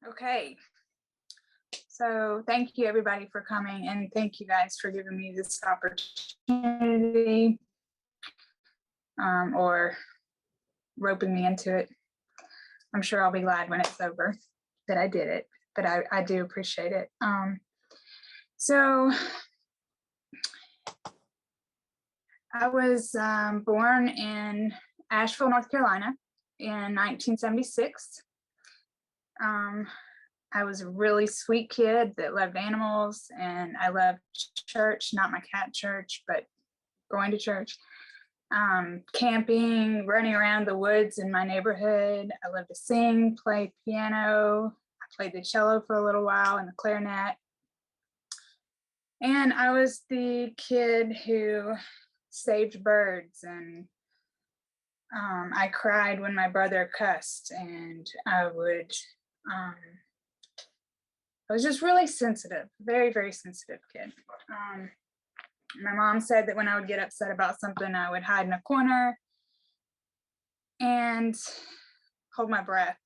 Okay, so thank you everybody for coming, and thank you guys for giving me this opportunity or roping me into it. I'm sure I'll be glad when it's over that I did it, but I do appreciate it. So I was born in Asheville, North Carolina in 1976. I was a really sweet kid that loved animals, and I loved church, not my cat church, but going to church, camping, running around the woods in my neighborhood. I loved to sing, play piano. I played the cello for a little while and the clarinet. And I was the kid who saved birds, and I cried when my brother cussed, and I was just really sensitive, very, very sensitive kid. My mom said that when I would get upset about something, I would hide in a corner and hold my breath,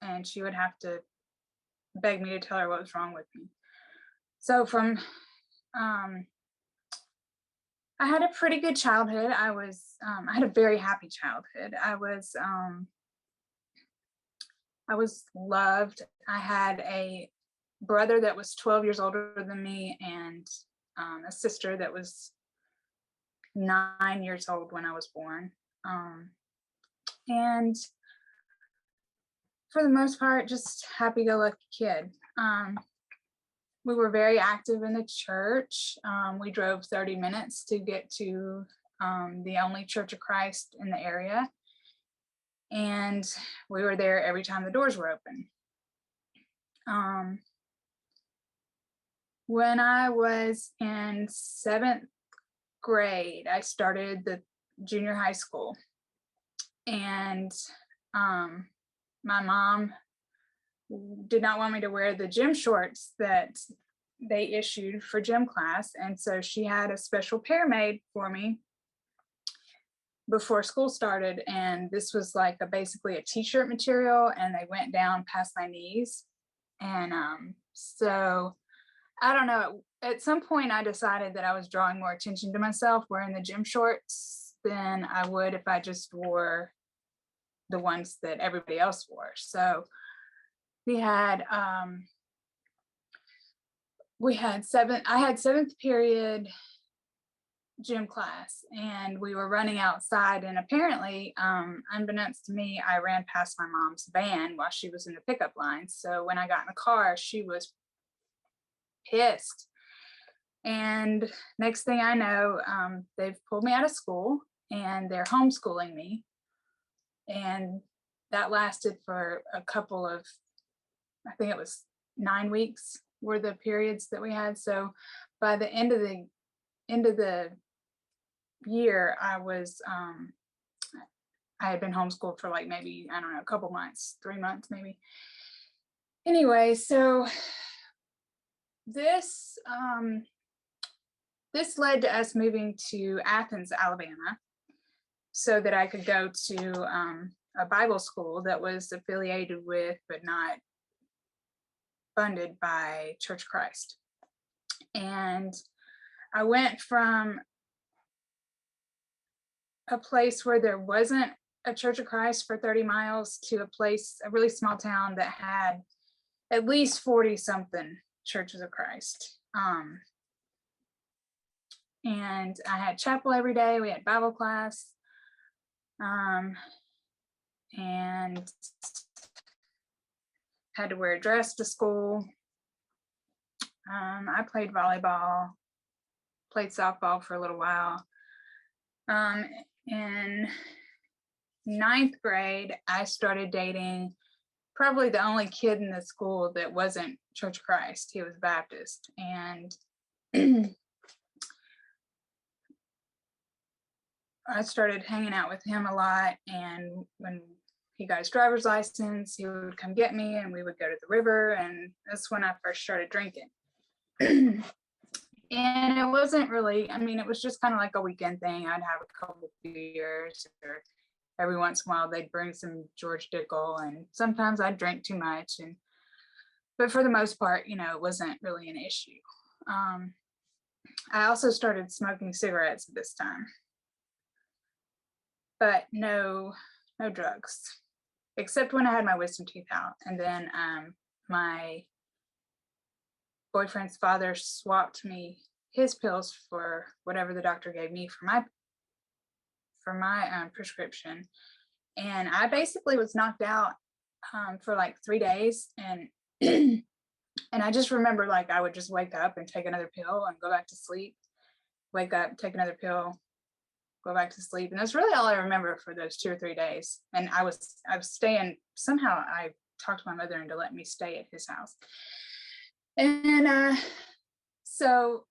and she would have to beg me to tell her what was wrong with me. So I had a pretty good childhood. I had a very happy childhood. I was loved. I had a brother that was 12 years older than me, and a sister that was 9 years old when I was born. And for the most part, just happy-go-lucky kid. We were very active in the church. We drove 30 minutes to get to the only Church of Christ in the area. And we were there every time the doors were open. When I was in 7th grade, I started the junior high school. And my mom did not want me to wear the gym shorts that they issued for gym class. And so she had a special pair made for me before school started. And this was like basically a t-shirt material, and they went down past my knees. And so I don't know, at some point I decided that I was drawing more attention to myself wearing the gym shorts than I would if I just wore the ones that everybody else wore. So I had 7th period gym class, and we were running outside, and apparently, unbeknownst to me, I ran past my mom's van while she was in the pickup line. So when I got in the car, she was pissed. And next thing I know, they've pulled me out of school, and they're homeschooling me. And that lasted for a couple of, I think it was 9 weeks were the periods that we had. So by the end of the year, I had been homeschooled for like maybe, I don't know, a couple months, 3 months maybe. Anyway, so this led to us moving to Athens, Alabama, so that I could go to a Bible school that was affiliated with, but not funded by, Church of Christ. And I went from a place where there wasn't a Church of Christ for 30 miles to a really small town that had at least 40 something Churches of Christ. And I had chapel every day. We had Bible class. And had to wear a dress to school. I played volleyball, played softball for a little while. In 9th grade, I started dating probably the only kid in the school that wasn't Church of Christ. He was Baptist. And I started hanging out with him a lot. And when he got his driver's license, he would come get me, and we would go to the river. And that's when I first started drinking. And it wasn't really, it was just kind of like a weekend thing. I'd have a couple beers, or every once in a while they'd bring some George Dickel, and sometimes I'd drink too much. And but for the most part, it wasn't really an issue. I also started smoking cigarettes at this time, but no drugs, except when I had my wisdom teeth out. And then my boyfriend's father swapped me his pills for whatever the doctor gave me for my prescription. And I basically was knocked out for like 3 days. And and I just remember, like, I would just wake up and take another pill and go back to sleep, wake up, take another pill, go back to sleep. And that's really all I remember for those 2 or 3 days. And I was staying, somehow I talked my mother into letting me stay at his house. And so,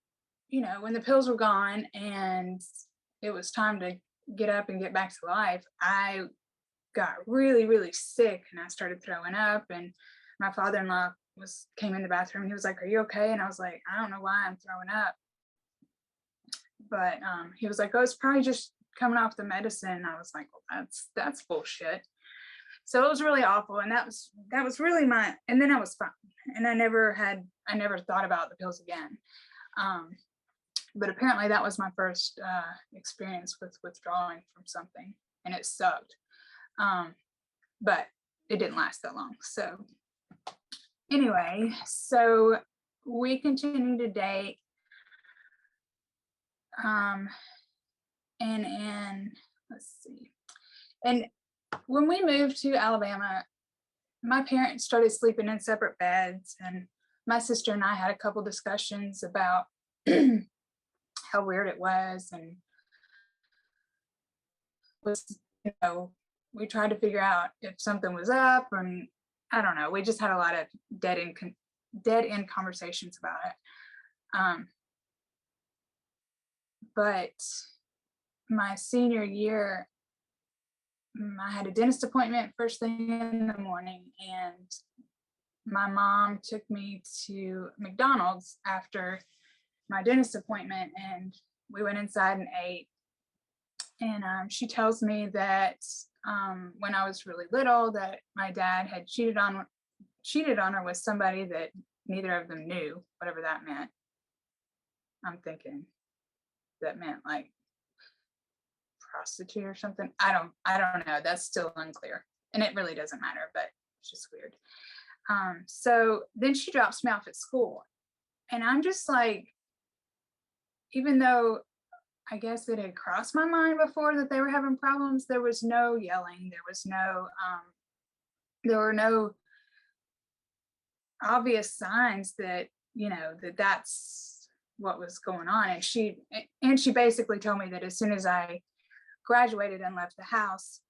when the pills were gone and it was time to get up and get back to life, I got really, really sick and I started throwing up. And my father-in-law came in the bathroom. He was like, "Are you okay?" And I was like, "I don't know why I'm throwing up." But he was like, "Oh, it's probably just coming off the medicine." And I was like, "Well, that's bullshit." So it was really awful. And that was really and then I was fine. And I never thought about the pills again. But apparently that was my first experience with withdrawing from something, and it sucked. But it didn't last that long. So anyway, so we continued to date. And let's see. And when we moved to Alabama, my parents started sleeping in separate beds, and my sister and I had a couple discussions about how weird it was, and we tried to figure out if something was up, and I don't know. We just had a lot of dead end conversations about it. But my senior year, I had a dentist appointment first thing in the morning, and my mom took me to McDonald's after my dentist appointment, and we went inside and ate. And she tells me that when I was really little, that my dad had cheated on her with somebody that neither of them knew, whatever that meant. I'm thinking that meant like prostitute or something. I don't know. That's still unclear, and it really doesn't matter, but it's just weird. So then she drops me off at school, and I'm just like, even though I guess it had crossed my mind before that they were having problems, there was no yelling. There were no obvious signs that, that's what was going on. And she basically told me that as soon as I graduated and left the house,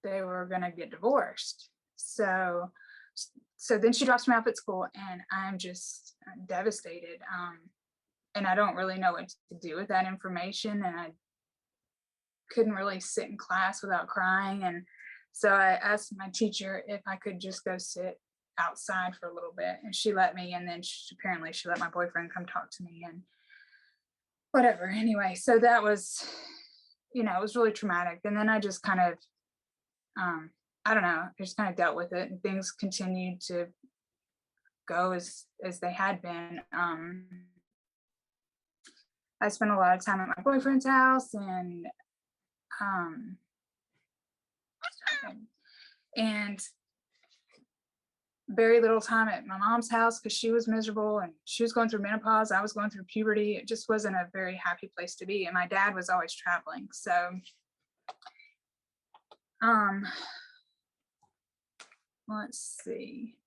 they were going to get divorced. So then she drops me off at school, and I'm just devastated. And I don't really know what to do with that information. And I couldn't really sit in class without crying. And so I asked my teacher if I could just go sit outside for a little bit, and she let me. And then apparently she let my boyfriend come talk to me and whatever. Anyway, so that was, it was really traumatic. And then I just kind of, I don't know, I just kind of dealt with it, and things continued to go as they had been. I spent a lot of time at my boyfriend's house, and very little time at my mom's house because she was miserable and she was going through menopause. I was going through puberty. It just wasn't a very happy place to be. And my dad was always traveling. So let's see.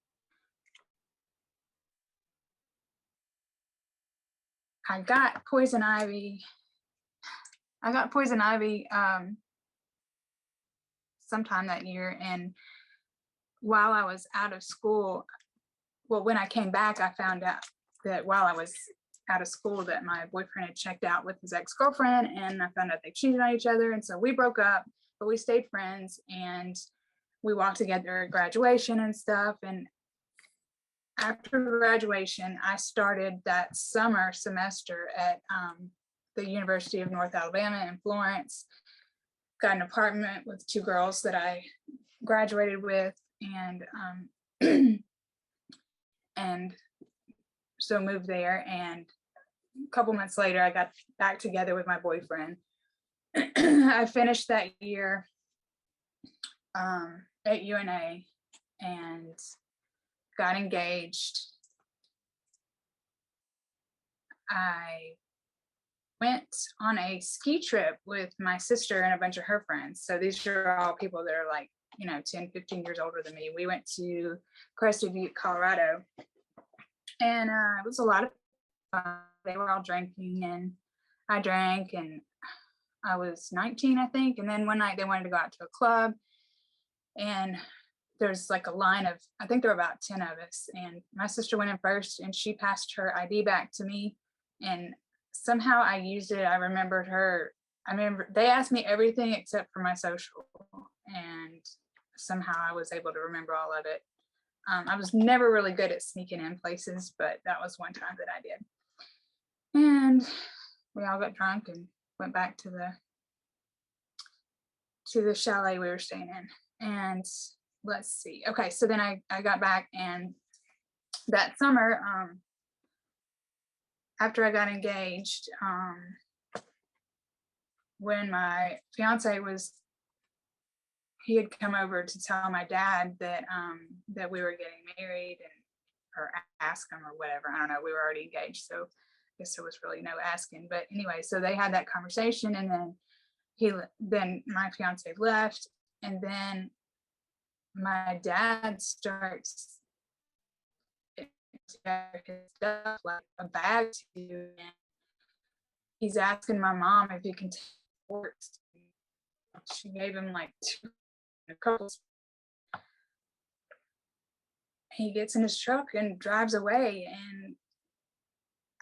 I got poison ivy sometime that year. And while I was out of school, when I came back, I found out that while I was out of school that my boyfriend had checked out with his ex-girlfriend, and I found out they cheated on each other. And so we broke up, but we stayed friends, and we walked together at graduation and stuff. And after graduation, I started that summer semester at the University of North Alabama in Florence, got an apartment with 2 girls that I graduated with. And And so moved there, and a couple months later I got back together with my boyfriend. I finished that year at UNA and got engaged. I went on a ski trip with my sister and a bunch of her friends. So these are all people that are like, 10, 15 years older than me. We went to Crested Butte, Colorado. And it was a lot of fun. They were all drinking, and I drank, and I was 19, I think. And then one night they wanted to go out to a club, and there's like a line of, I think there were about 10 of us. And my sister went in first, and she passed her ID back to me. And somehow I used it. I remember they asked me everything except for my social. And somehow I was able to remember all of it. I was never really good at sneaking in places, but that was one time that I did. And we all got drunk and went back to the chalet we were staying in. And let's see. Okay, so then I got back, and that summer, after I got engaged, when my fiance he had come over to tell my dad that we were getting married, or ask him or whatever. I don't know. We were already engaged, so I guess there was really no asking. But anyway, so they had that conversation, and then my fiance left, and then my dad starts his stuff, like a bag to, and he's asking my mom if he can take sports. She gave him like a couple. He gets in his truck and drives away, and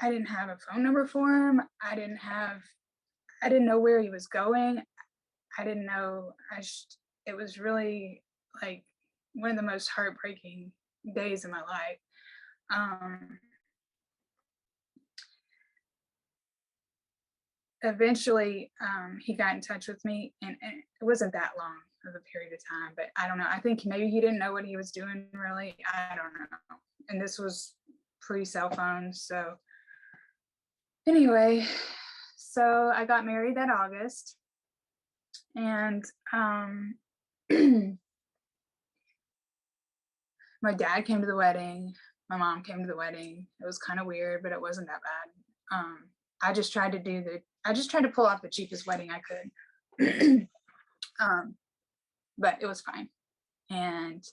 I didn't have a phone number for him. I didn't know where he was going. I didn't know. It was really like one of the most heartbreaking days of my life. Eventually, he got in touch with me, and it wasn't that long of a period of time, but I don't know. I think maybe he didn't know what he was doing, really. I don't know. And this was pre-cell phone. So anyway, so I got married that August, and my dad came to the wedding. My mom came to the wedding. It was kind of weird, but it wasn't that bad. I just tried to pull off the cheapest wedding I could. But it was fine. And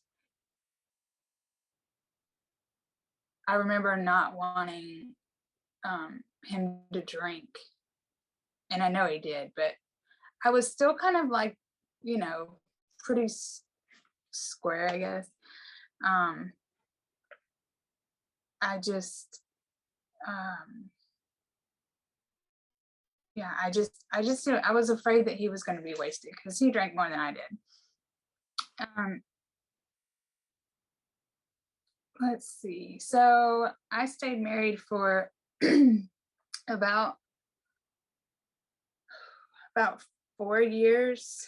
I remember not wanting him to drink. And I know he did, but I was still kind of like, pretty square, I guess. I just, yeah, I was afraid that he was going to be wasted because he drank more than I did. Let's see. So I stayed married for about 4 years.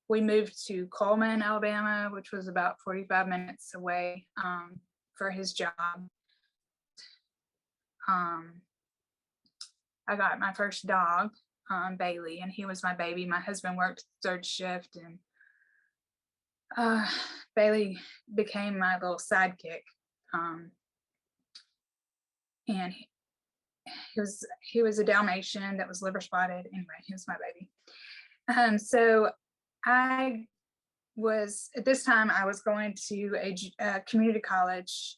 We moved to Coleman, Alabama, which was about 45 minutes away, for his job. I got my first dog, Bailey, and he was my baby. My husband worked third shift, and Bailey became my little sidekick. And he was a Dalmatian that was liver spotted. Anyway, he was my baby. So I was, at this time, I was going to a community college,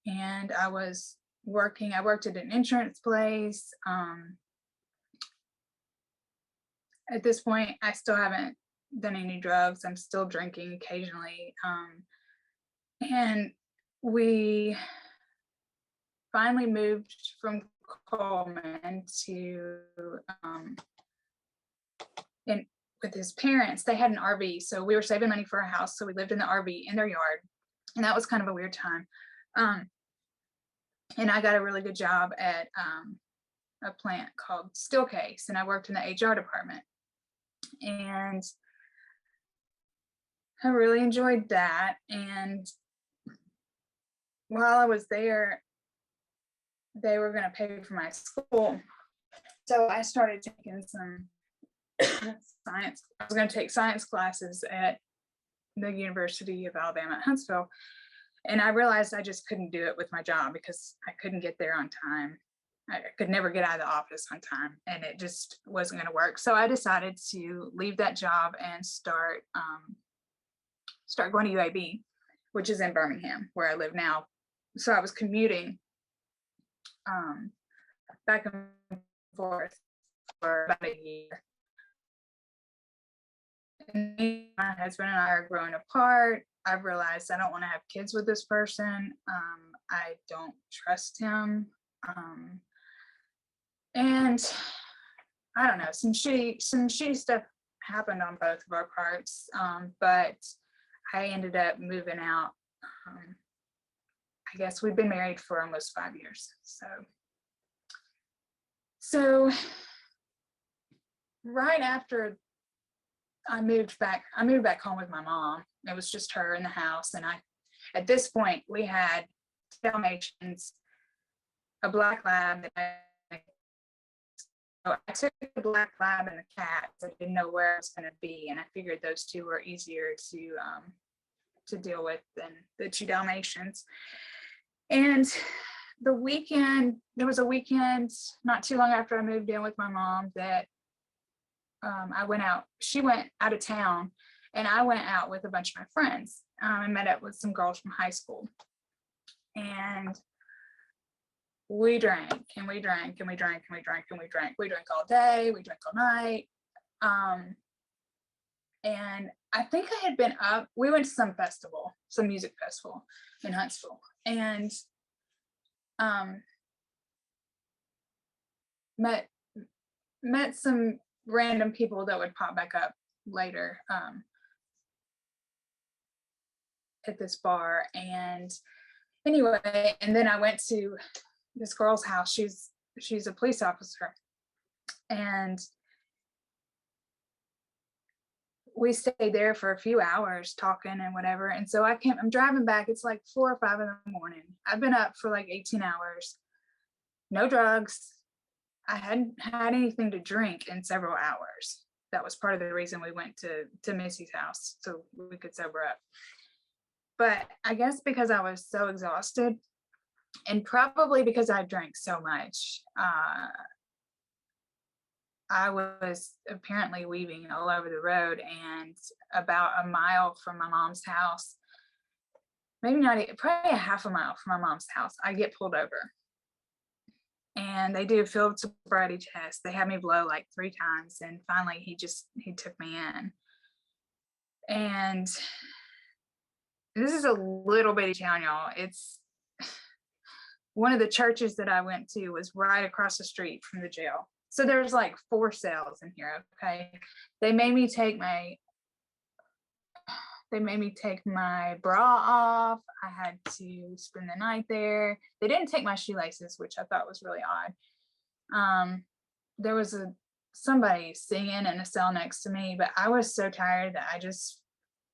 and I was working. I worked at an insurance place. At this point, I still haven't done any drugs. I'm still drinking occasionally. And we finally moved from Coleman to with his parents. They had an RV, so we were saving money for a house, so we lived in the RV in their yard, and that was kind of a weird time. And I got a really good job at a plant called Steelcase, and I worked in the HR department. And I really enjoyed that. And while I was there, they were going to pay for my school. So I started taking some science. I was going to take science classes at the University of Alabama at Huntsville. And I realized I just couldn't do it with my job because I couldn't get there on time. I could never get out of the office on time, and it just wasn't going to work. So I decided to leave that job and start going to UAB, which is in Birmingham, where I live now. So I was commuting back and forth for about a year. And my husband and I are growing apart. I've realized I don't want to have kids with this person. I don't trust him. And I don't know, some shitty stuff happened on both of our parts. But I ended up moving out. I guess we've been married for almost 5 years. So right after I moved back home with my mom. It was just her in the house. And at this point, we had Dalmatians, a black lab. So I took the black lab and the cat. I didn't know where I was going to be. And I figured those two were easier to deal with than the two Dalmatians. And there was a weekend not too long after I moved in with my mom that I went out. She went out of town, and I went out with a bunch of my friends. I met up with some girls from high school, and we drank and we drank and we drank and we drank and we drank. We drank all day. We drank all night. And I think I had been up. We went to some music festival in Huntsville, and met some random people that would pop back up later at this bar. And anyway, and then I went to this girl's house. She's a police officer, and we stayed there for a few hours talking and whatever. And so I'm driving back. It's like 4 or 5 in the morning. I've been up for like 18 hours, no drugs. I hadn't had anything to drink in several hours. That was part of the reason we went to Missy's house, so we could sober up. But I guess because I was so exhausted, and probably because I drank so much, I was apparently weaving all over the road, and about a mile from my mom's house, maybe not, probably a half a mile from my mom's house, I get pulled over. And they do a field sobriety test. They had me blow like 3 times, and finally he took me in. And this is a little bitty town, y'all. It's one of the churches that I went to was right across the street from the jail. So there's like 4 cells in here. Okay. They made me take my bra off. I had to spend the night there. They didn't take my shoelaces, which I thought was really odd. There was somebody singing in a cell next to me, but I was so tired that I just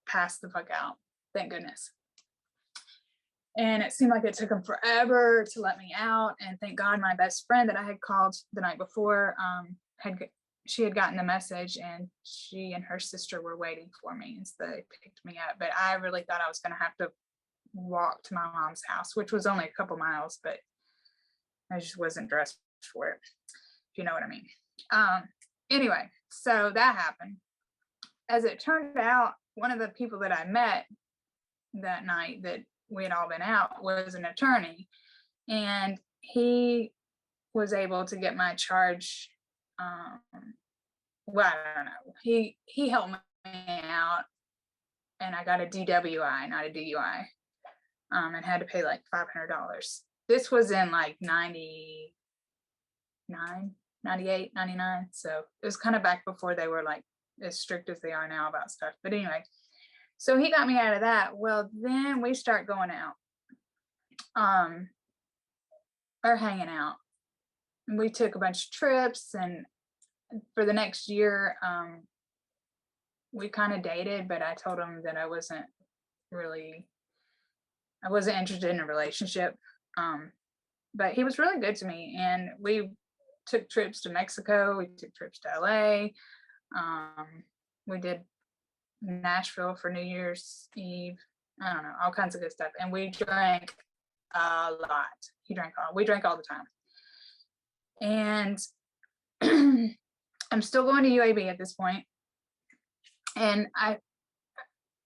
passed the fuck out. Thank goodness. And it seemed like it took them forever to let me out. And thank God my best friend that I had called the night before, she had gotten the message, and she and her sister were waiting for me, and so they picked me up. But I really thought I was going to have to walk to my mom's house, which was only a couple miles, but I just wasn't dressed for it, if you know what I mean. Anyway, so that happened. As it turned out, one of the people that I met that night that we had all been out was an attorney, and he was able to get my charge. Well, I don't know. He helped me out, and I got a DWI, not a DUI, and had to pay like $500. This was in like 99, 98, 99. So it was kind of back before they were like as strict as they are now about stuff. But anyway, so he got me out of that. Well, then we start going out, or hanging out. And we took a bunch of trips, and for the next year, we kind of dated, but I told him that really, I wasn't interested in a relationship. Um, but he was really good to me, and we took trips to Mexico. We took trips to LA. We did Nashville for New Year's Eve. I don't know, all kinds of good stuff. And we drank a lot. We drank all the time. And I'm still going to UAB at this point. And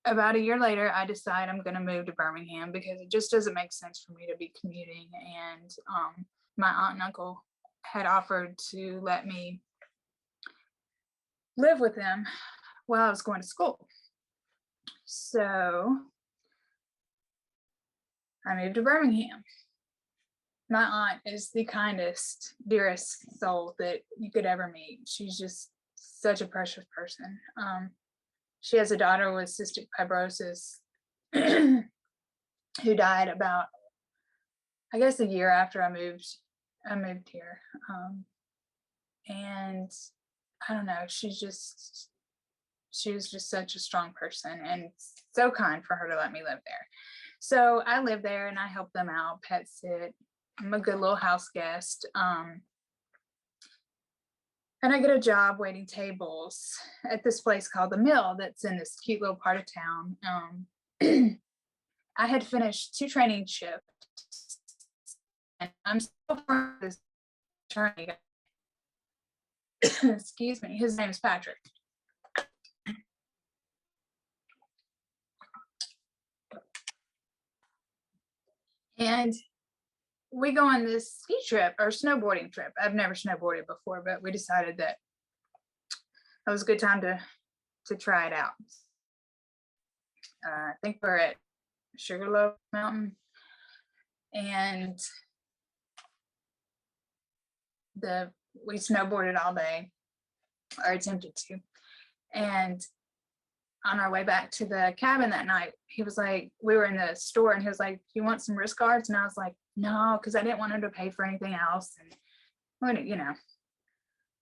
about a year later, I decide I'm going to move to Birmingham because it just doesn't make sense for me to be commuting. And my aunt and uncle had offered to let me live with them while I was going to school. So I moved to Birmingham. My aunt is the kindest, dearest soul that you could ever meet. She's just such a precious person. She has a daughter with cystic fibrosis who died about, I guess, a year after I moved here. And I don't know, she was just such a strong person, and so kind for her to let me live there. So I live there and I help them out, pet sit. I'm a good little house guest. And I get a job waiting tables at this place called The Mill that's in this cute little part of town. I had finished 2 training shifts, and I'm still for this attorney. Excuse me, his name is Patrick. And we go on this ski trip or snowboarding trip. I've never snowboarded before, but we decided that it was a good time to try it out. I think we're at Sugarloaf Mountain, and we snowboarded all day, or attempted to. And on our way back to the cabin that night, he was like, we were in the store, and he was like, "You want some wrist guards?" And I was like, "No," because I didn't want him to pay for anything else. And it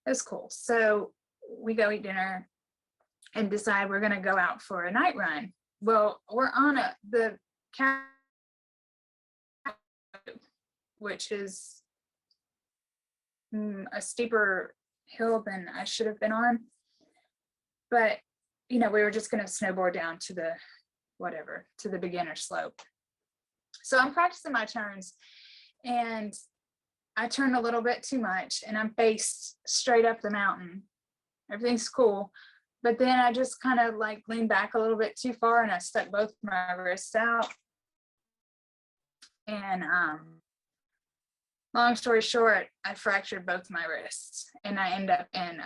was cool. So we go eat dinner and decide we're going to go out for a night run. Well, we're on the cabin, which is a steeper hill than I should have been on. But we were just going to snowboard down to the beginner slope. So I'm practicing my turns, and I turn a little bit too much, and I'm faced straight up the mountain. Everything's cool. But then I just kind of like leaned back a little bit too far, and I stuck both my wrists out. And long story short, I fractured both my wrists, and I end up in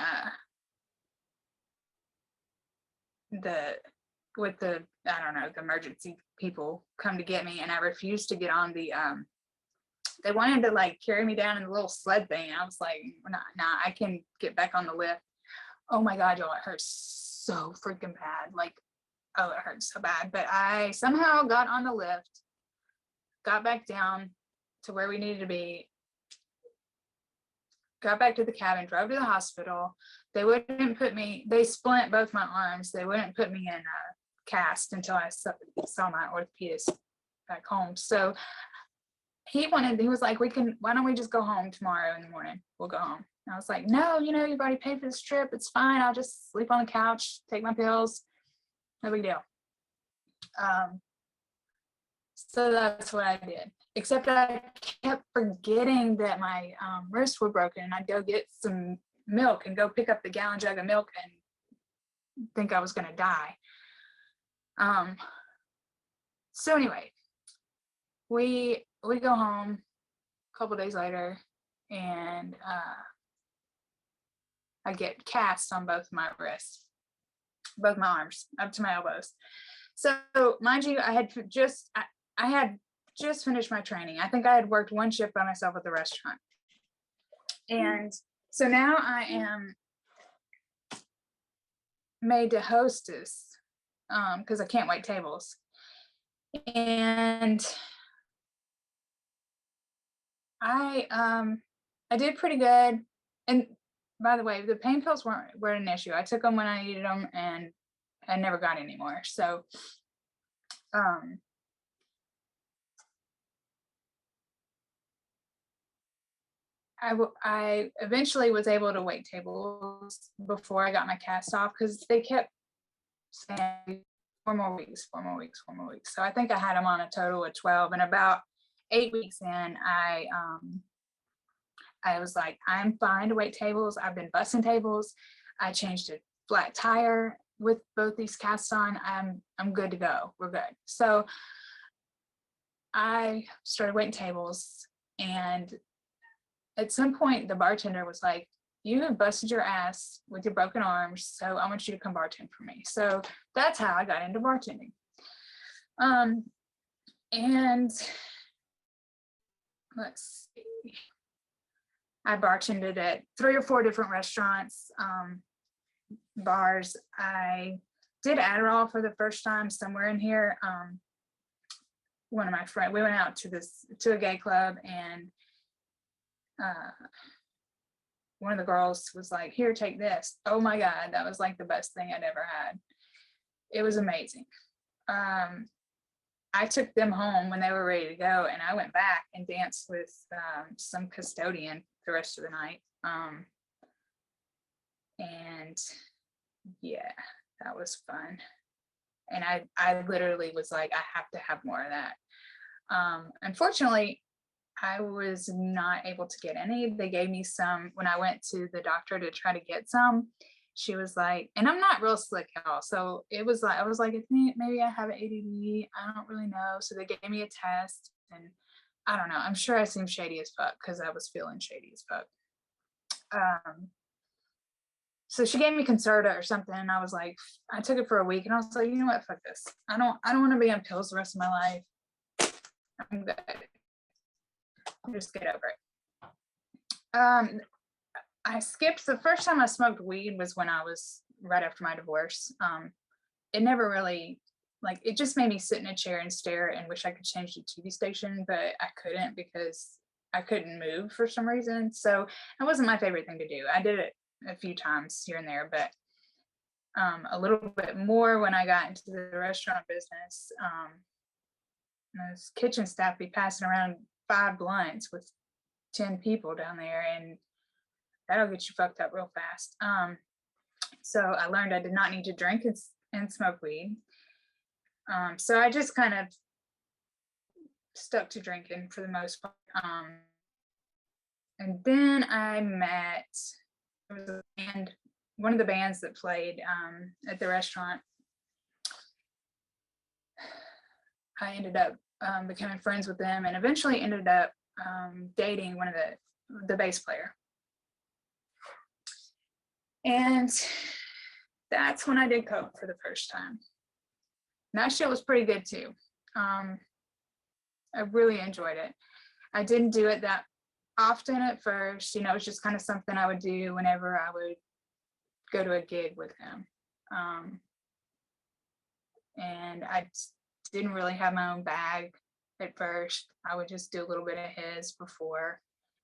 the emergency people come to get me, and I refused to get on the they wanted to like carry me down in the little sled thing. I was like, nah, I can get back on the lift. Oh my God, y'all, it hurts so freaking bad. Like, oh, it hurts so bad. But I somehow got on the lift, got back down to where we needed to be, got back to the cabin, drove to the hospital. They splint both my arms. They wouldn't put me in a cast until I saw my orthopedist back home. So he was like, why don't we just go home tomorrow in the morning? We'll go home. And I was like, no, you've already paid for this trip. It's fine. I'll just sleep on the couch, take my pills. No big deal. So that's what I did. Except I kept forgetting that my wrists were broken, and I'd go get some milk and go pick up the gallon jug of milk and think I was going to die. So anyway, we go home a couple days later, and I get casts on both my wrists, both my arms up to my elbows. So mind you, I had just finished my training. I think I had worked 1 shift by myself at the restaurant. And so now I am made to hostess because I can't wait tables. And I did pretty good. And by the way, the pain pills weren't an issue. I took them when I needed them, and I never got any more. So I eventually was able to wait tables before I got my cast off, because they kept saying 4 more weeks, 4 more weeks, 4 more weeks. So I think I had them on a total of 12, and about 8 weeks in, I was like, I'm fine to wait tables. I've been bussing tables. I changed a flat tire with both these casts on. I'm good to go. We're good. So I started waiting tables, and at some point the bartender was like, you have busted your ass with your broken arms, so I want you to come bartend for me. So that's how I got into bartending. And let's see, I bartended at 3 or 4 different restaurants, bars. I did Adderall for the first time somewhere in here. One of my friends, we went out to a gay club, and one of the girls was like, here, take this. Oh my God, that was like the best thing I'd ever had. It was amazing. I took them home when they were ready to go, and I went back and danced with some custodian the rest of the night. And yeah, that was fun. And I literally was like, I have to have more of that. Unfortunately, I was not able to get any. They gave me some when I went to the doctor to try to get some. She was like, and I'm not real slick, y'all. So it was like, I was like, maybe I have an ADD. I don't really know. So they gave me a test, and I don't know. I'm sure I seemed shady as fuck because I was feeling shady as fuck. So she gave me Concerta or something, and I was like, I took it for a week, and I was like, you know what, fuck this. I don't want to be on pills the rest of my life. I'm good. Just get over it. I skipped the first time I smoked weed was when I was right after my divorce. It never really, like, it just made me sit in a chair and stare and wish I could change the TV station, but I couldn't because I couldn't move for some reason. So it wasn't my favorite thing to do. I did it a few times here and there, but a little bit more when I got into the restaurant business. Those kitchen staff be passing around 5 blunts with 10 people down there, and that'll get you fucked up real fast. So I learned I did not need to drink and smoke weed. So I just kind of stuck to drinking for the most part. And then I met, there was a band, one of the bands that played at the restaurant. I ended up becoming friends with them, and eventually ended up dating one of the bass player. And that's when I did coke for the first time. And that shit was pretty good too. I really enjoyed it. I didn't do it that often at first. You know, it was just kind of something I would do whenever I would go to a gig with him. And I didn't really have my own bag at first. I would just do a little bit of his before.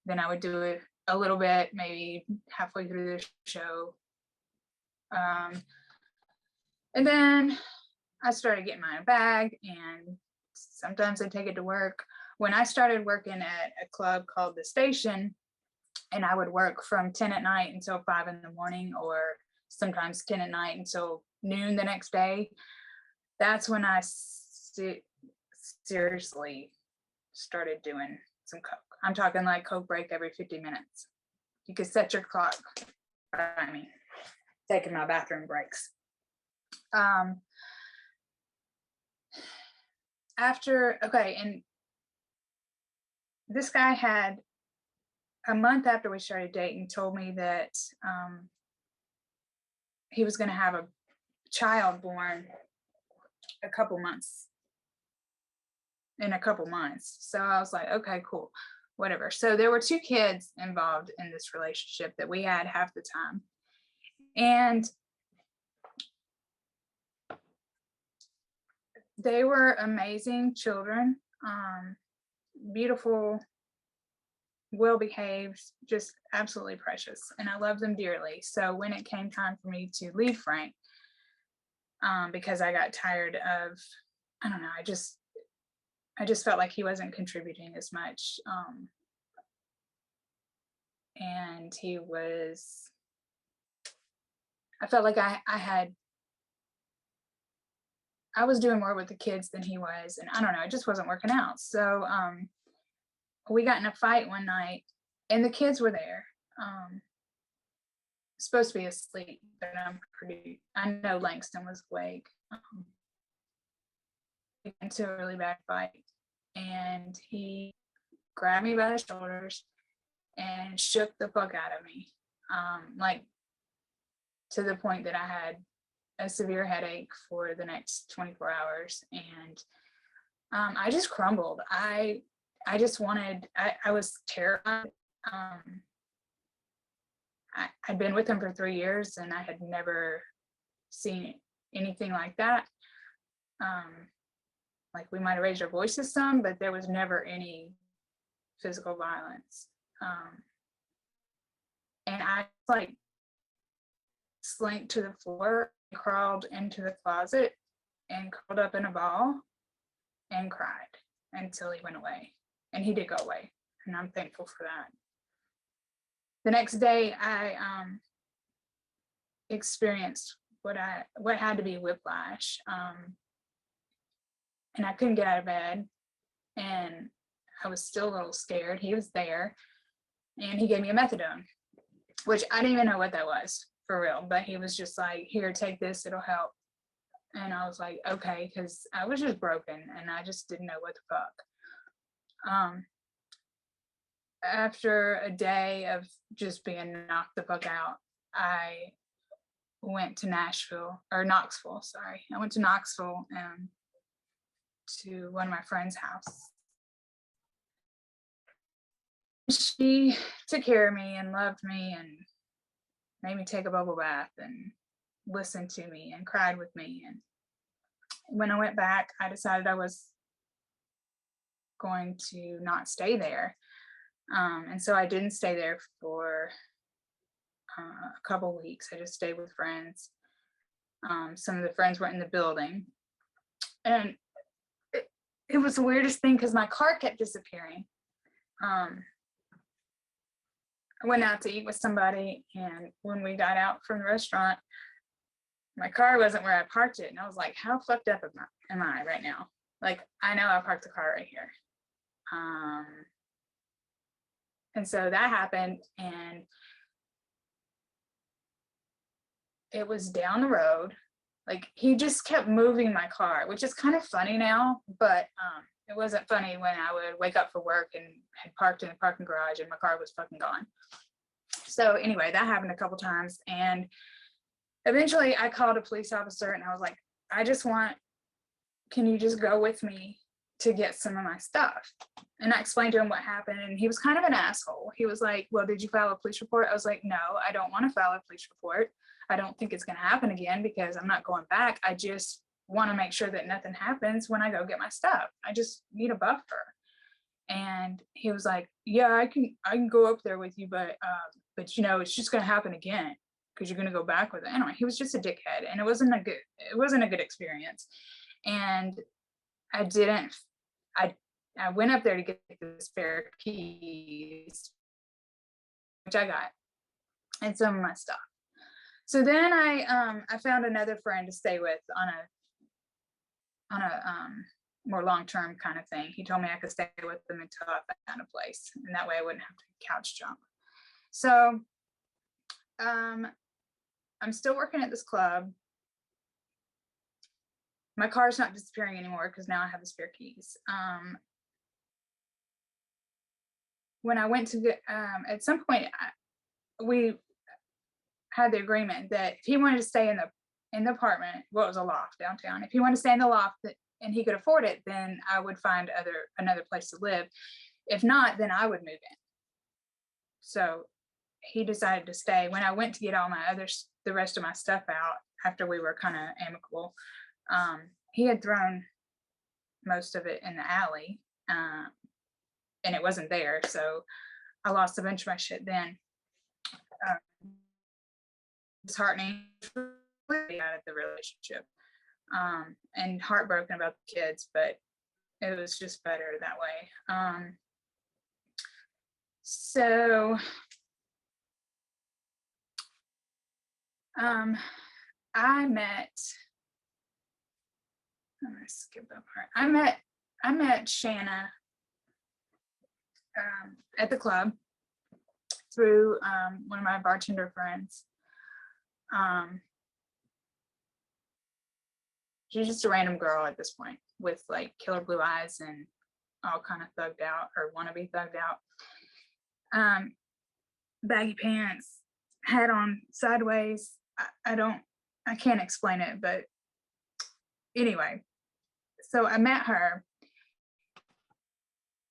Then I would do it a little bit, maybe halfway through the show. And then I started getting my own bag, and sometimes I take it to work. When I started working at a club called The Station, and I would work from 10 at night until 5 in the morning, or sometimes 10 at night until noon the next day, that's when I seriously started doing some coke. I'm talking like coke break every 50 minutes. You could set your clock by me taking my bathroom breaks. And this guy had, a month after we started dating, told me that he was going to have a child born in a couple months. So I was like, okay, cool, whatever. So there were 2 kids involved in this relationship that we had half the time. And they were amazing children, beautiful, well-behaved, just absolutely precious. And I love them dearly. So when it came time for me to leave Frank, because I got tired of, I don't know, I just felt like he wasn't contributing as much. And I felt like I was doing more with the kids than he was. And I don't know, it just wasn't working out. So we got in a fight one night and the kids were there. Supposed to be asleep, but I know Langston was awake. We got into a really bad fight and he grabbed me by the shoulders and shook the fuck out of me. Like to the point that I had a severe headache for the next 24 hours. And I just crumbled. I just wanted, I was terrified. I'd been with him for 3 years and I had never seen anything like that. Like we might have raised our voices some, but there was never any physical violence. And I like slinked to the floor, crawled into the closet and curled up in a ball and cried until he went away. And he did go away, and I'm thankful for that. The next day I experienced what had to be whiplash. And I couldn't get out of bed and I was still a little scared. He was there and he gave me a methadone, which I didn't even know what that was for real, but he was just like, here, take this, it'll help. And I was like, okay, because I was just broken and I just didn't know what the fuck. After a day of just being knocked the fuck out, I went to Knoxville, sorry. I went to Knoxville to one of my friend's house. She took care of me and loved me and made me take a bubble bath and listened to me and cried with me. And when I went back, I decided I was going to not stay there. And so I didn't stay there for a couple weeks. I just stayed with friends. Some of the friends were in the building. And it was the weirdest thing because my car kept disappearing. I went out to eat with somebody, and when we got out from the restaurant, my car wasn't where I parked it. And I was like, how fucked up am I right now? Like, I know I parked the car right here. And so that happened, and it was down the road. Like, he just kept moving my car, which is kind of funny now, but it wasn't funny when I would wake up for work and had parked in the parking garage and my car was fucking gone. So anyway, that happened a couple times. And eventually I called a police officer and I was like, can you just go with me to get some of my stuff? And I explained to him what happened, and he was kind of an asshole. He was like, well, did you file a police report? I was like, no, I don't want to file a police report. I don't think it's going to happen again because I'm not going back. I just want to make sure that nothing happens when I go get my stuff. I just need a buffer. And he was like, yeah, I can go up there with you, but you know, it's just going to happen again because you're going to go back with it. Anyway, he was just a dickhead, and it wasn't a good experience. And I went up there to get the spare keys, which I got, and some of my stuff. So then I found another friend to stay with on a more long-term kind of thing. He told me I could stay with them until I found a place, and that way I wouldn't have to couch jump. So I'm still working at this club. My car's not disappearing anymore because now I have the spare keys. When I went to get, at some point, we had the agreement that if he wanted to stay in the apartment, well, it was a loft downtown. If he wanted to stay in the loft and he could afford it, then I would find another place to live. If not, then I would move in. So he decided to stay. When I went to get all the rest of my stuff out after we were kind of amicable, he had thrown most of it in the alley, and it wasn't there. So I lost a bunch of my shit then. Disheartening out of the relationship. and heartbroken about the kids, but it was just better that way. So I met, I'm gonna skip that part. I met Shanna at the club through one of my bartender friends. She's just a random girl at this point with like killer blue eyes and all kind of thugged out or wannabe thugged out. Baggy pants, hat on sideways. I can't explain it, but anyway, so I met her.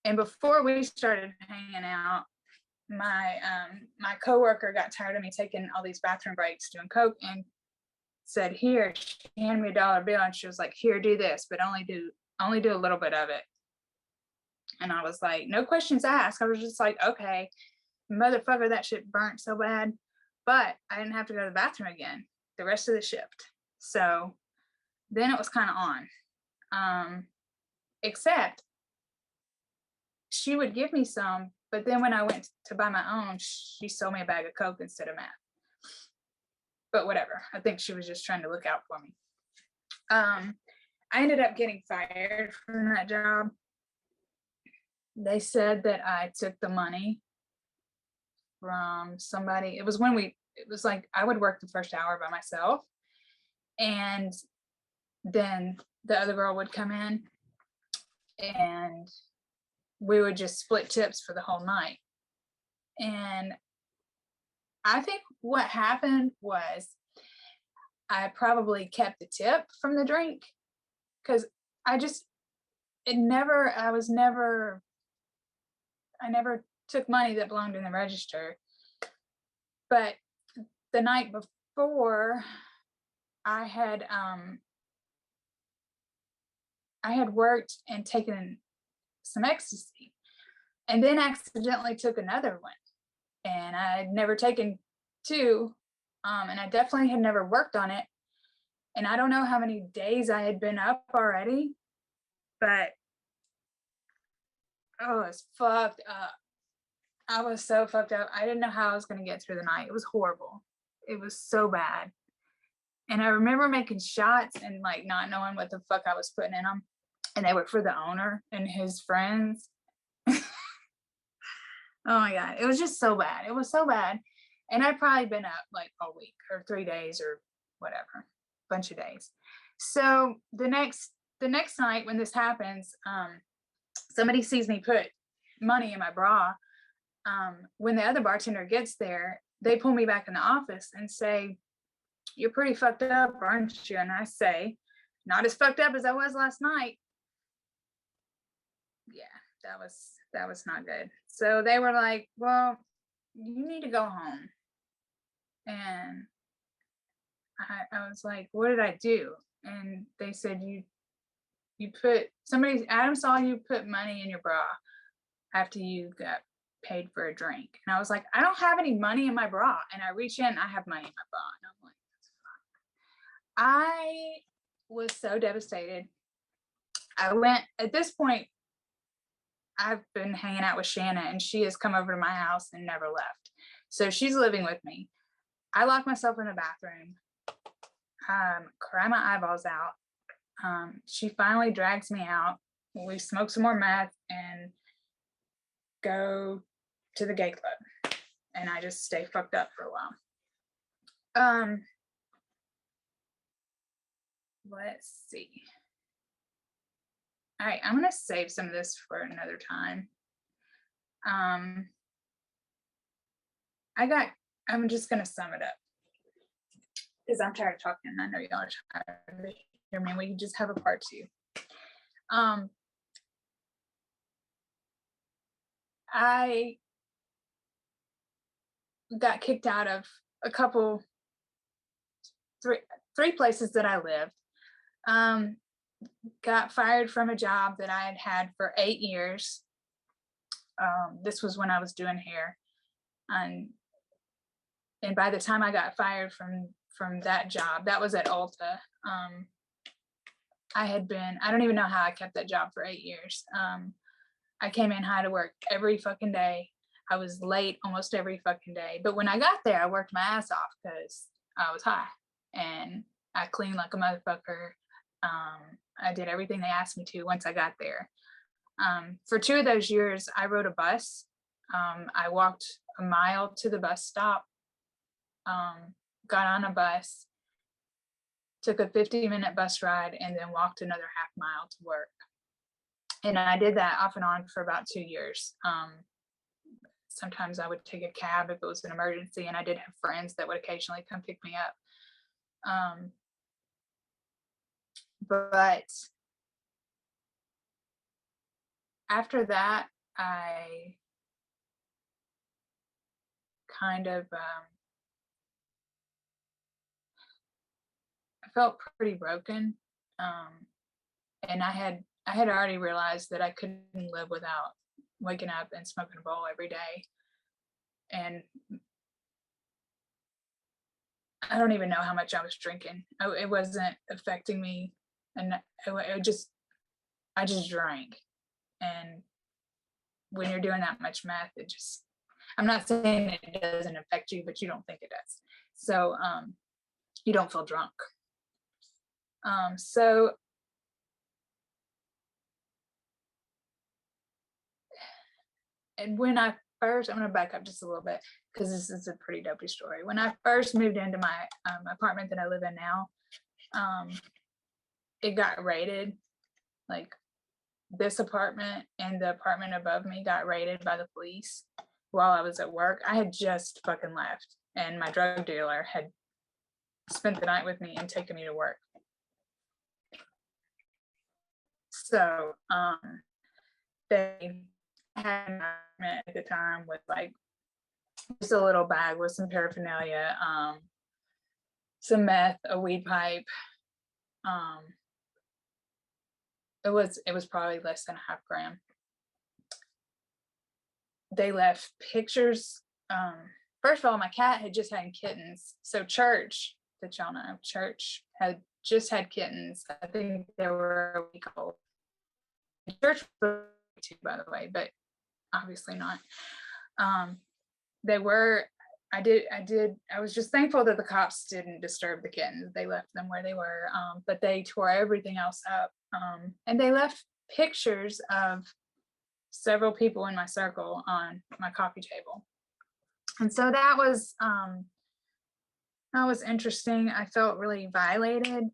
And before we started hanging out, my coworker got tired of me taking all these bathroom breaks doing coke and said, "Here," she handed me a $1 bill and she was like, "Here, do this, but only do a little bit of it." And I was like, no questions asked. I was just like, okay, motherfucker, that shit burnt so bad. But I didn't have to go to the bathroom again the rest of the shift. So then it was kind of on. Except she would give me some, but then when I went to buy my own, she sold me a bag of coke instead of meth. But whatever. I think she was just trying to look out for me. I ended up getting fired from that job. They said that I took the money from somebody. It was like I would work the first hour by myself, and then the other girl would come in and we would just split tips for the whole night. And I think what happened was I probably kept the tip from the drink because I never took money that belonged in the register. But the night before, I had worked and taken some ecstasy and then accidentally took another one. And I had never taken two. And I definitely had never worked on it. And I don't know how many days I had been up already, but oh, it's fucked up. I was so fucked up. I didn't know how I was going to get through the night. It was horrible. It was so bad. And I remember making shots and like not knowing what the fuck I was putting in them. And they were for the owner and his friends. Oh my God. It was just so bad. It was so bad. And I'd probably been up like a week or 3 days or whatever, bunch of days. So the next night when this happens, somebody sees me put money in my bra. When the other bartender gets there, they pull me back in the office and say, "You're pretty fucked up, aren't you?" And I say, "Not as fucked up as I was last night." Yeah, that was not good. So they were like, "Well, you need to go home." And I was like, "What did I do?" And they said, Adam saw you put money in your bra after you got paid for a drink." And I was like, "I don't have any money in my bra." And I reach in, I have money in my bra. And I'm like, I was so devastated. At this point, I've been hanging out with Shanna and she has come over to my house and never left. So she's living with me. I lock myself in the bathroom, cry my eyeballs out. She finally drags me out. We smoke some more meth and go to the gay club. And I just stay fucked up for a while. Let's see. All right, I'm gonna save some of this for another time. I'm just gonna sum it up because I'm tired of talking. I know y'all are tired of hearing me. We can just have a part 2. I got kicked out of three places that I lived. Got fired from a job that I had had for 8 years. This was when I was doing hair. And by the time I got fired from that job, that was at Ulta. I don't even know how I kept that job for 8 years. I came in high to work every fucking day. I was late almost every fucking day. But when I got there, I worked my ass off because I was high and I cleaned like a motherfucker. I did everything they asked me to once I got there. For 2 of those years, I rode a bus. I walked a mile to the bus stop, got on a bus, took a 50-minute bus ride, and then walked another half mile to work. And I did that off and on for about 2 years. Sometimes I would take a cab if it was an emergency, and I did have friends that would occasionally come pick me up. But after that, I kind of I felt pretty broken, and I had already realized that I couldn't live without waking up and smoking a bowl every day. And I don't even know how much I was drinking. It wasn't affecting me, and I just drank. And when you're doing that much meth, I'm not saying it doesn't affect you, but you don't think it does. So you don't feel drunk. So and when I'm gonna back up just a little bit because this is a pretty dopey story. When I first moved into my apartment that I live in now, it got raided. Like this apartment and the apartment above me got raided by the police while I was at work. I had just fucking left, and my drug dealer had spent the night with me and taken me to work. So they had an apartment at the time with like just a little bag with some paraphernalia, some meth, a weed pipe. It was probably less than a half gram. They left pictures. First of all, my cat had just had kittens. So Church, that y'all know, Church had just had kittens. I think they were a week old. Church was too, by the way, but obviously not. They were. I was just thankful that the cops didn't disturb the kittens. They left them where they were, but they tore everything else up. And they left pictures of several people in my circle on my coffee table. And so that was interesting. I felt really violated,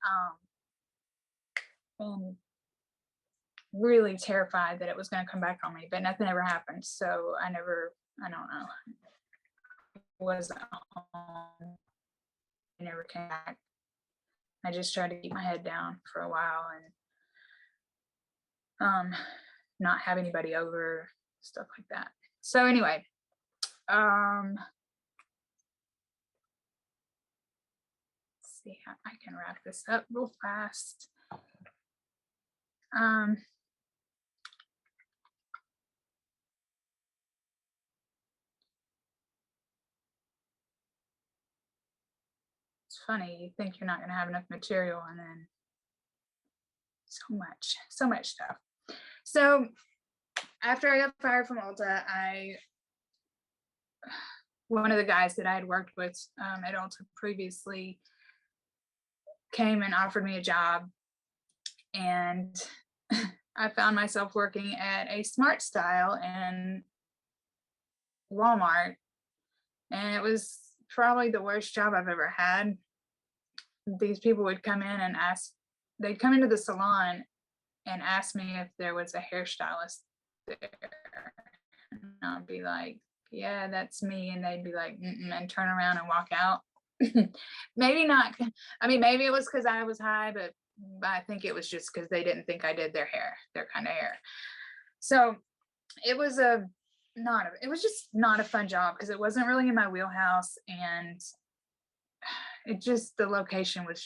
and really terrified that it was going to come back on me, but nothing ever happened. So I don't know, was home. I never came back. I just tried to keep my head down for a while and not have anybody over, stuff like that. So anyway, let's see how I can wrap this up real fast. It's funny, you think you're not going to have enough material, and then so much stuff. So after I got fired from Ulta, one of the guys that I had worked with at Ulta previously came and offered me a job, and I found myself working at a Smart Style in Walmart, and it was probably the worst job I've ever had. These people would come in and they'd come into the salon and ask me if there was a hairstylist there. And I'd be like, yeah, that's me. And they'd be like, and turn around and walk out. Maybe not. I mean, maybe it was because I was high, but I think it was just because they didn't think I did their kind of hair. So it was just not a fun job because it wasn't really in my wheelhouse, and the location was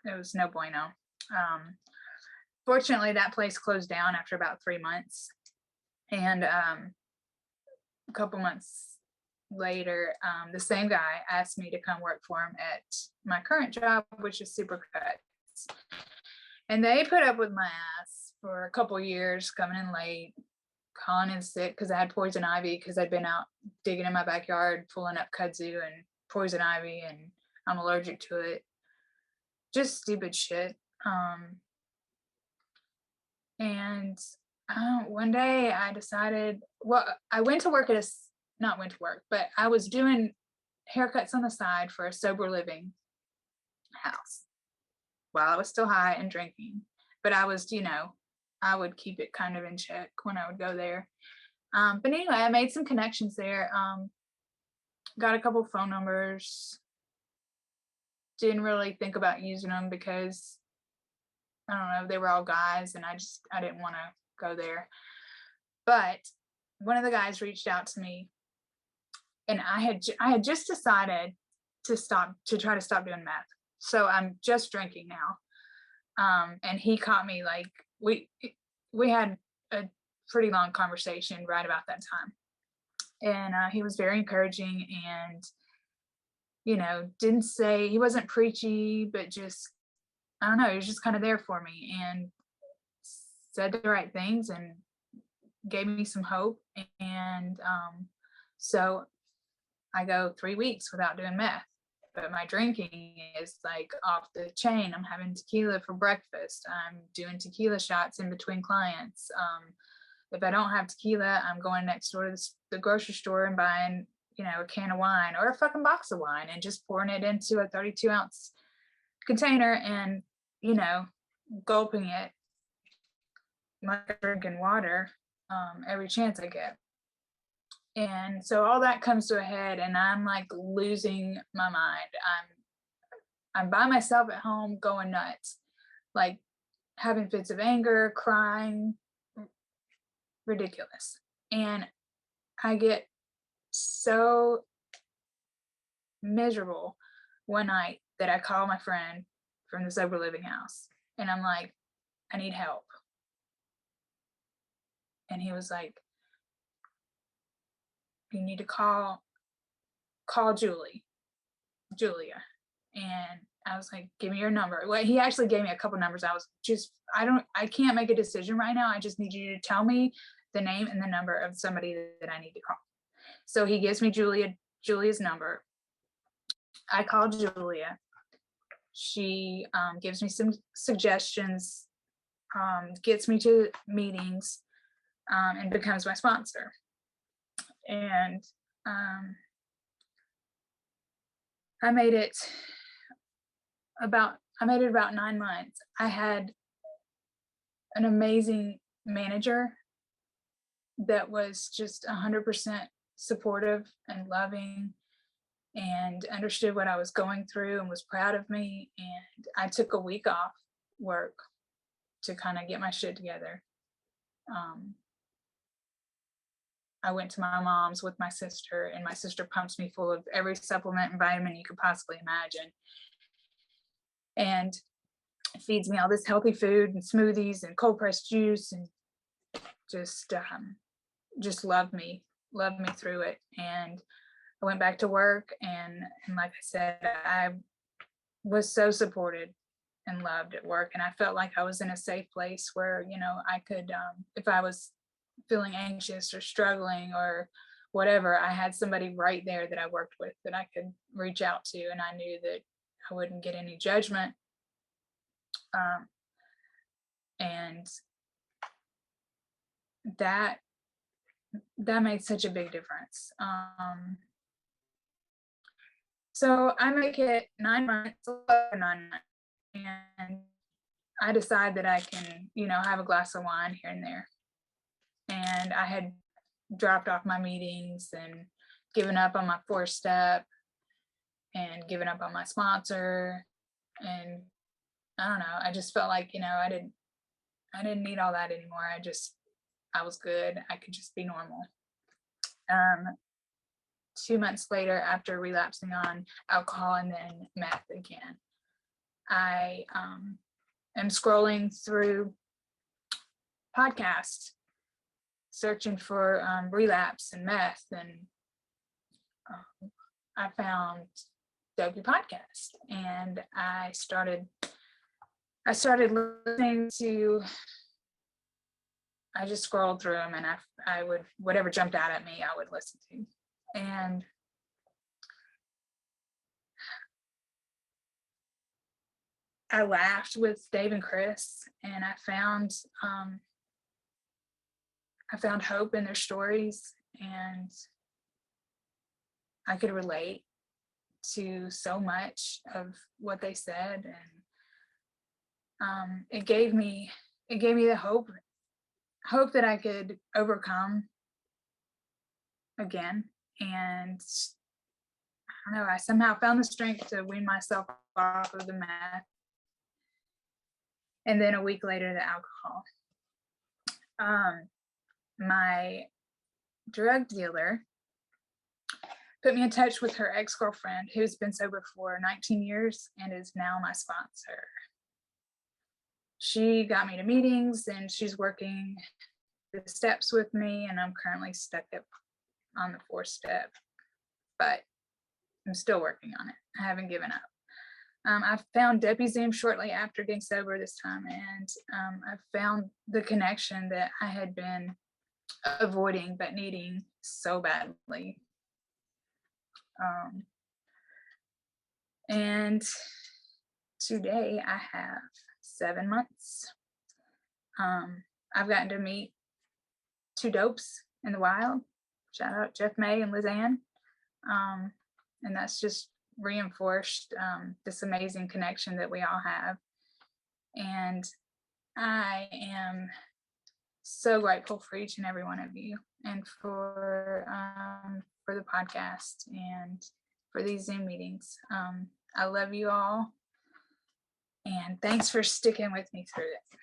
it was no bueno. Fortunately, that place closed down after about 3 months, and a couple months later, the same guy asked me to come work for him at my current job, which is Supercuts. And they put up with my ass for a couple years, coming in late, calling in sick because I had poison ivy because I'd been out digging in my backyard, pulling up kudzu and poison ivy, and I'm allergic to it. Just stupid shit. And one day I decided, well, I went to work not went to work, but I was doing haircuts on the side for a sober living house while I was still high and drinking. But I was, I would keep it kind of in check when I would go there. But anyway, I made some connections there. Got a couple phone numbers. Didn't really think about using them because I don't know, they were all guys and I didn't want to go there. But one of the guys reached out to me, and I had just decided to try to stop doing meth. So I'm just drinking now. And he caught me, like, we had a pretty long conversation right about that time. And he was very encouraging, and didn't say, he wasn't preachy, but just, I don't know, he was just kind of there for me and said the right things and gave me some hope. And so I go 3 weeks without doing meth, but my drinking is like off the chain. I'm having tequila for breakfast. I'm doing tequila shots in between clients. If I don't have tequila, I'm going next door to the grocery store and buying, a can of wine or a fucking box of wine and just pouring it into a 32-ounce container and, gulping it like drinking water every chance I get. And so all that comes to a head, and I'm like losing my mind. I'm by myself at home going nuts, like having fits of anger, crying, ridiculous. And I get so miserable one night that I call my friend from the sober living house and I'm like, I need help. And he was like, you need to call Julia. And I was like, give me your number. Well, he actually gave me a couple numbers. I was just, I can't make a decision right now. I just need you to tell me the name and the number of somebody that I need to call. So he gives me Julia's number. I call Julia. She gives me some suggestions, gets me to meetings, and becomes my sponsor. And I made it about 9 months. I had an amazing manager that was just 100% supportive and loving and understood what I was going through and was proud of me. And I took a week off work to kind of get my shit together. I went to my mom's with my sister, and my sister pumps me full of every supplement and vitamin you could possibly imagine, and feeds me all this healthy food and smoothies and cold pressed juice, and just loved me through it. And I went back to work, and like I said, I was so supported and loved at work, and I felt like I was in a safe place where I could, if I was feeling anxious or struggling or whatever, I had somebody right there that I worked with that I could reach out to, and I knew that I wouldn't get any judgment. And that made such a big difference. So I make it 9 months, and I decide that I can, have a glass of wine here and there. And I had dropped off my meetings and given up on my 4-step and given up on my sponsor. And I don't know, I just felt like, I didn't need all that anymore. I was good. I could just be normal. 2 months later, after relapsing on alcohol and then meth again, I am scrolling through podcasts, searching for relapse and meth, and I found Dopey Podcast, and I started I started listening to, I just scrolled through them, and I would, whatever jumped out at me, I would listen to. And I laughed with Dave and Chris, and I found hope in their stories, and I could relate to so much of what they said, and it gave me the hope that I could overcome again. And I don't know, I somehow found the strength to wean myself off of the meth, and then a week later the alcohol. My drug dealer put me in touch with her ex-girlfriend, who's been sober for 19 years and is now my sponsor. She got me to meetings, and she's working the steps with me, and I'm currently stuck up on the 4th step, but I'm still working on it. I haven't given up. I found DepiZoom shortly after getting sober this time, and I found the connection that I had been avoiding but needing so badly. And today I have 7 months. I've gotten to meet 2 dopes in the wild. Shout out Jeff May and Liz Ann. And that's just reinforced this amazing connection that we all have. And I am so grateful for each and every one of you, and for the podcast, and for these Zoom meetings. I love you all, and thanks for sticking with me through it.